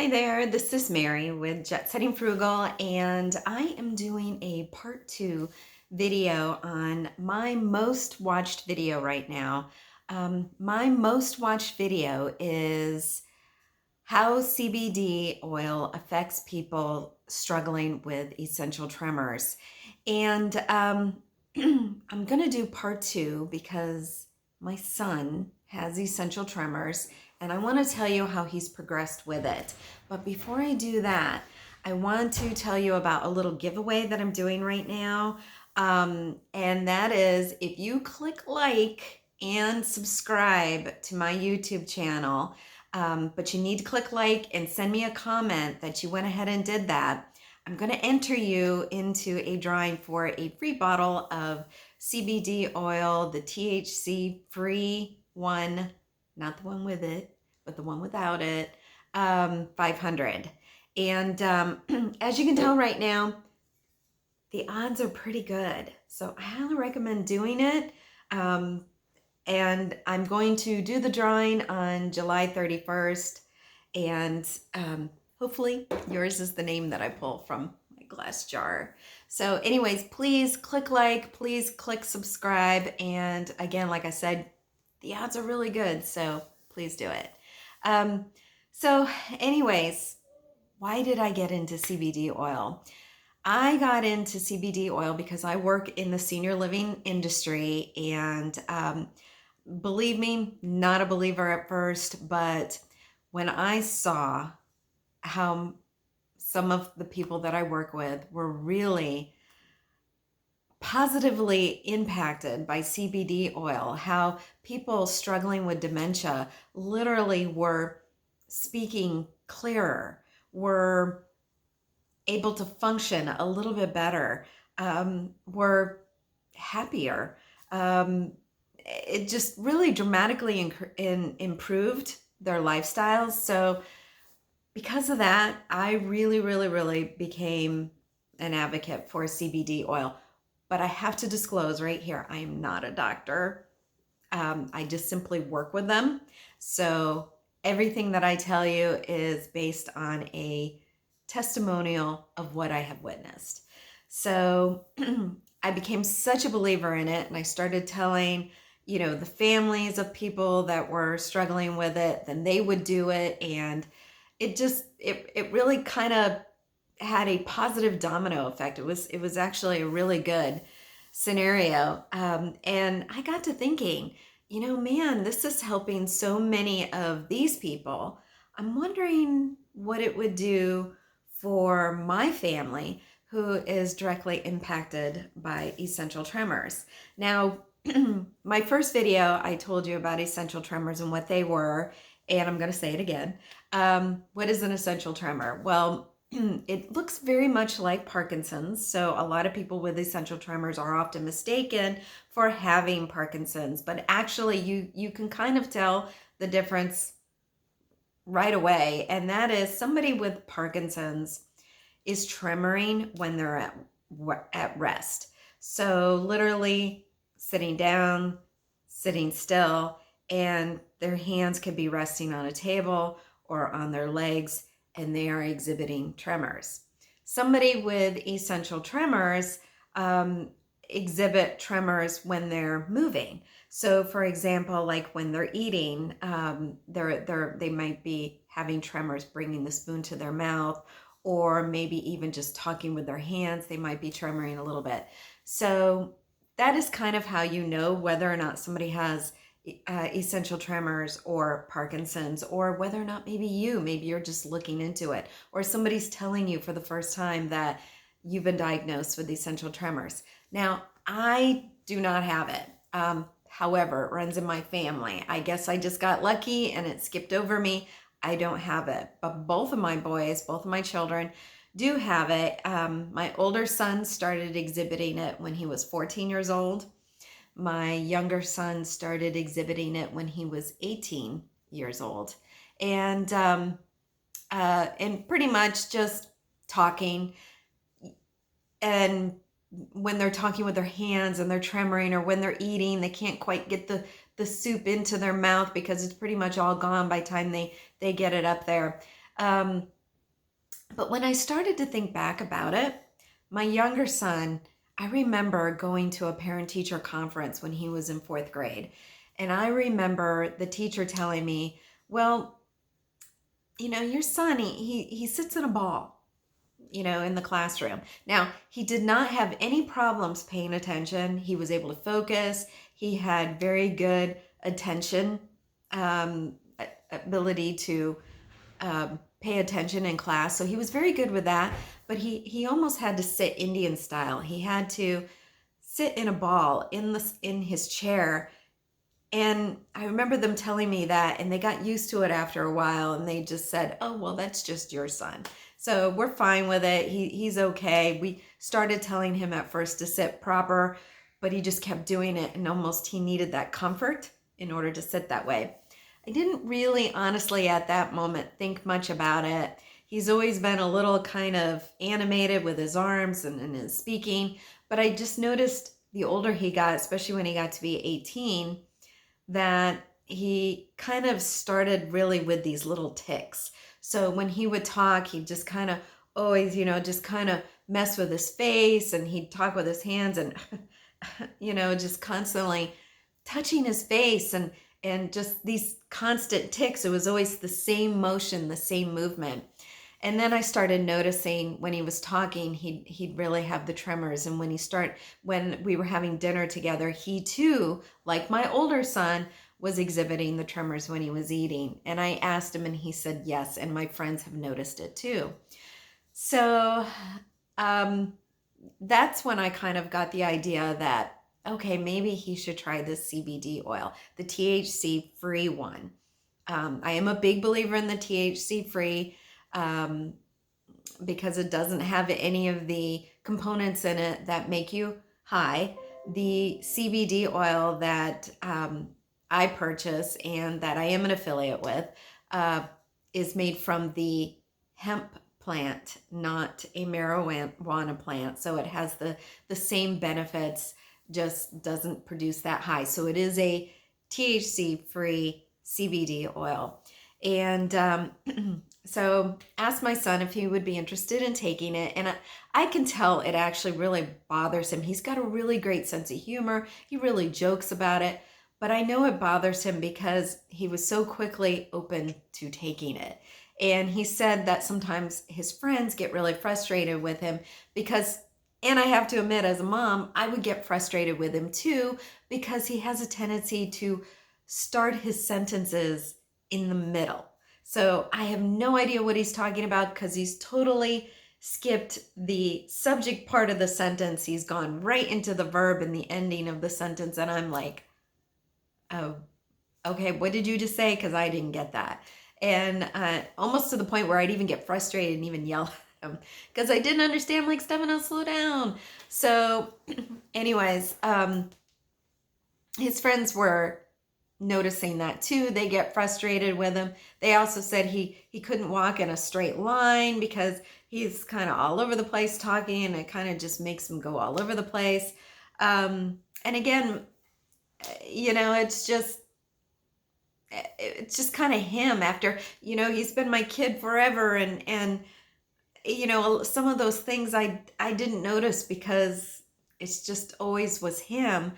Hi there, this is Mary with Jet Setting Frugal, and I am doing a part two video on my most watched video right now. My most watched video is how CBD oil affects people struggling with essential tremors. And I'm going to do part two because my son has essential tremors and I want to tell you how he's progressed with it. But before I do that, I want to tell you about a little giveaway that I'm doing right now. And that is if you click like and subscribe to my YouTube channel, but you need to click like and send me a comment that you went ahead and did that. I'm going to enter you into a drawing for a free bottle of CBD oil, the THC free one, not the one with it, but the one without it, 500. And as you can tell right now, the odds are pretty good. So I highly recommend doing it. And I'm going to do the drawing on July 31st. And hopefully yours is the name that I pull from my glass jar. So anyways, please click like, please click subscribe. And again, like I said, the odds are really good. So please do it. So anyways, why did I get into CBD oil? I got into CBD oil because I work in the senior living industry, and believe me, not a believer at first, but when I saw how some of the people that I work with were really positively impacted by CBD oil, how people struggling with dementia literally were speaking clearer, were able to function a little bit better, were happier. It just really dramatically improved their lifestyles. So because of that, I really became an advocate for CBD oil. But I have to disclose right here, I am not a doctor. I just simply work with them. So everything that I tell you is based on a testimonial of what I have witnessed. So I became such a believer in it, and I started telling, the families of people that were struggling with it, then they would do it. And it really kind of had a positive domino effect. It was actually a really good scenario. And I got to thinking, man, this is helping so many of these people. I'm wondering what it would do for my family who is directly impacted by essential tremors. Now, my first video, I told you about essential tremors and what they were, and I'm going to say it again. What is an essential tremor? Well, it looks very much like Parkinson's. So a lot of people with essential tremors are often mistaken for having Parkinson's, but actually you can kind of tell the difference right away. And that is somebody with Parkinson's is tremoring when they're at rest. So literally sitting down, sitting still, and their hands could be resting on a table or on their legs, and they are exhibiting tremors. Somebody with essential tremors exhibit tremors when they're moving. So for example, like when they're eating, they might be having tremors bringing the spoon to their mouth, or maybe even just talking with their hands, they might be tremoring a little bit. So that is kind of how you know whether or not somebody has essential tremors or Parkinson's, or whether or not maybe you're just looking into it, or somebody's telling you for the first time that you've been diagnosed with essential tremors. Now, I do not have it. However, it runs in my family. I guess I just got lucky and it skipped over me. I don't have it, but both of my children do have it. My older son started exhibiting it when he was 14 years old. My younger son started exhibiting it when he was 18 years old. And pretty much just talking. And when they're talking with their hands and they're tremoring, or when they're eating, they can't quite get the soup into their mouth because it's pretty much all gone by the time they get it up there. But when I started to think back about it, my younger son, I remember going to a parent-teacher conference when he was in 4th grade. And I remember the teacher telling me, well, your son, he sits in a ball, in the classroom. Now, he did not have any problems paying attention. He was able to focus. He had very good attention, ability to pay attention in class. So he was very good with that, but he almost had to sit Indian style. He had to sit in a ball in his chair. And I remember them telling me that, and they got used to it after a while, and they just said, oh, well, that's just your son. So we're fine with it. He's okay. We started telling him at first to sit proper, but he just kept doing it, and almost he needed that comfort in order to sit that way. I didn't really, honestly, at that moment, think much about it. He's always been a little kind of animated with his arms and his speaking, but I just noticed the older he got, especially when he got to be 18, that he kind of started really with these little tics. So when he would talk, he'd just kind of always, just kind of mess with his face, and he'd talk with his hands and, just constantly touching his face and just these constant tics. It was always the same motion, the same movement. And then I started noticing when he was talking, he'd really have the tremors. And when we were having dinner together, he too, like my older son, was exhibiting the tremors when he was eating. And I asked him, and he said yes. And my friends have noticed it too. So that's when I kind of got the idea that, okay, maybe he should try this CBD oil, the THC free one. I am a big believer in the THC free because it doesn't have any of the components in it that make you high. The CBD oil that I purchase and that I am an affiliate with is made from the hemp plant, not a marijuana plant. So it has the same benefits, just doesn't produce that high. So it is a THC free CBD oil. And so asked my son if he would be interested in taking it. And I can tell it actually really bothers him. He's got a really great sense of humor. He really jokes about it. But I know it bothers him because he was so quickly open to taking it. And he said that sometimes his friends get really frustrated with him because, and I have to admit, as a mom, I would get frustrated with him too, because he has a tendency to start his sentences in the middle. So I have no idea what he's talking about because he's totally skipped the subject part of the sentence. He's gone right into the verb and the ending of the sentence. And I'm like, oh, okay, what did you just say? Because I didn't get that. And almost to the point where I'd even get frustrated and even yell at him because I didn't understand, like, Stefano, slow down. So anyways, his friends were noticing that too. They get frustrated with him. They also said he couldn't walk in a straight line because he's kind of all over the place talking, and it kind of just makes him go all over the place. And again, it's just kind of him after, he's been my kid forever. And some of those things I didn't notice because it's just always was him.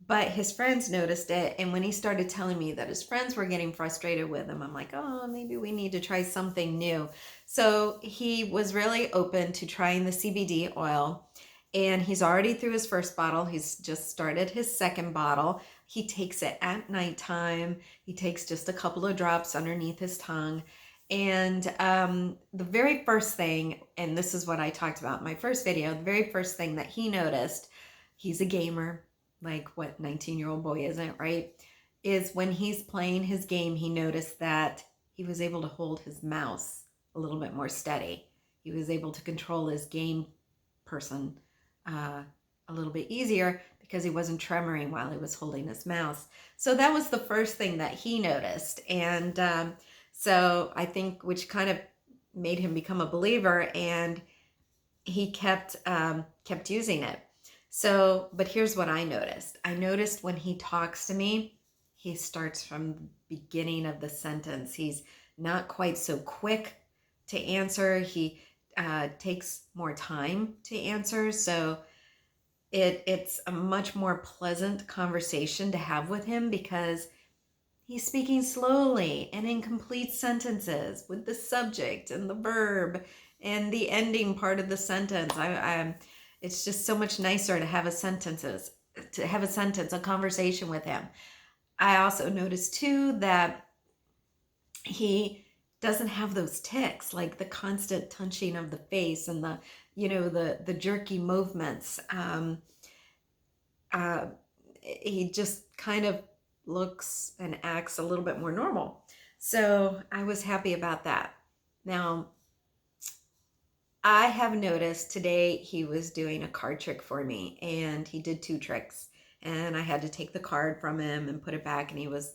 But his friends noticed it. And when he started telling me that his friends were getting frustrated with him, I'm like, oh, maybe we need to try something new. So he was really open to trying the CBD oil. And he's already through his first bottle. He's just started his second bottle. He takes it at nighttime. He takes just a couple of drops underneath his tongue. And the very first thing, and this is what I talked about in my first video, the very first thing that he noticed, he's a gamer, like what 19-year-old boy isn't, right? Is when he's playing his game, he noticed that he was able to hold his mouse a little bit more steady. He was able to control his game person a little bit easier because he wasn't tremoring while he was holding his mouse. So that was the first thing that he noticed. And so I think, which kind of made him become a believer, and he kept using it. So, but here's what I noticed. I noticed when he talks to me, he starts from the beginning of the sentence. He's not quite so quick to answer. He takes more time to answer. So it's a much more pleasant conversation to have with him because he's speaking slowly and in complete sentences with the subject and the verb and the ending part of the sentence. It's just so much nicer to have a conversation with him. I also noticed too that he doesn't have those tics, like the constant touching of the face and the jerky movements. He just kind of looks and acts a little bit more normal. So I was happy about that. Now, I have noticed today he was doing a card trick for me, and he did 2 tricks, and I had to take the card from him and put it back, and he was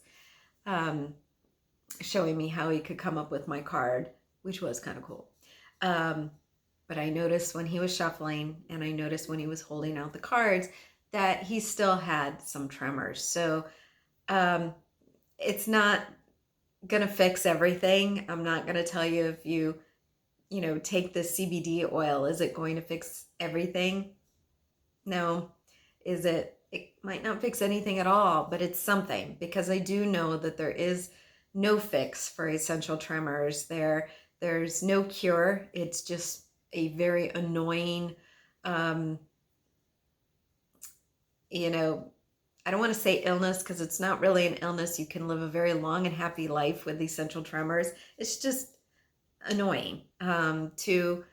showing me how he could come up with my card, which was kind of cool. But I noticed when he was shuffling, and I noticed when he was holding out the cards, that he still had some tremors. So it's not gonna fix everything. I'm not gonna tell you if you take the CBD oil, is it going to fix everything? No. It might not fix anything at all, but it's something, because I do know that there is no fix for essential tremors. There's no cure. It's just a very annoying, I don't want to say illness because it's not really an illness. You can live a very long and happy life with essential tremors. It's just annoying to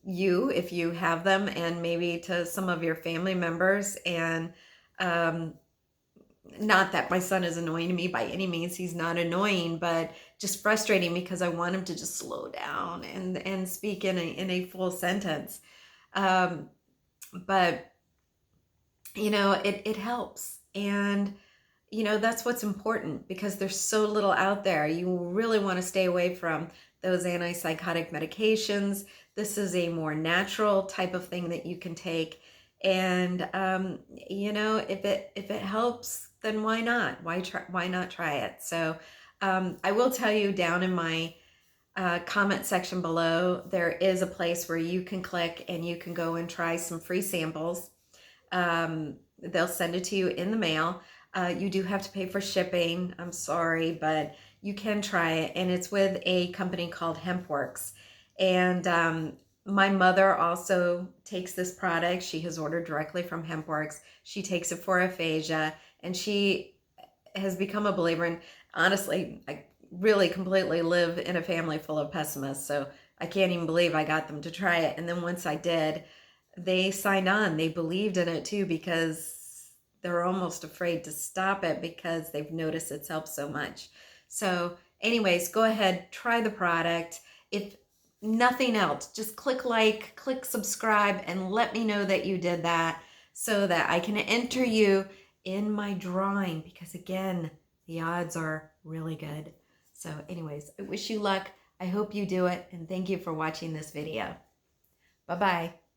you if you have them, and maybe to some of your family members. And not that my son is annoying to me by any means. He's not annoying, but just frustrating because I want him to just slow down and speak in a full sentence. But it helps. And that's what's important, because there's so little out there. You really want to stay away from those antipsychotic medications. This is a more natural type of thing that you can take. And if it helps, then why not? Why not try it? So I will tell you, down in my comment section below, there is a place where you can click and you can go and try some free samples. They'll send it to you in the mail. You do have to pay for shipping. I'm sorry, but you can try it. And it's with a company called HempWorks. And my mother also takes this product. She has ordered directly from HempWorks. She takes it for aphasia, and she has become a believer. And honestly, I really completely live in a family full of pessimists. So I can't even believe I got them to try it. And then once I did, they signed on. They believed in it too, because they're almost afraid to stop it because they've noticed it's helped so much. So anyways, go ahead, try the product. If nothing else, just click subscribe, and let me know that you did that, so that I can enter you in my drawing, because again, the odds are really good. So anyways, I wish you luck. I hope you do it, and thank you for watching this video. Bye-bye.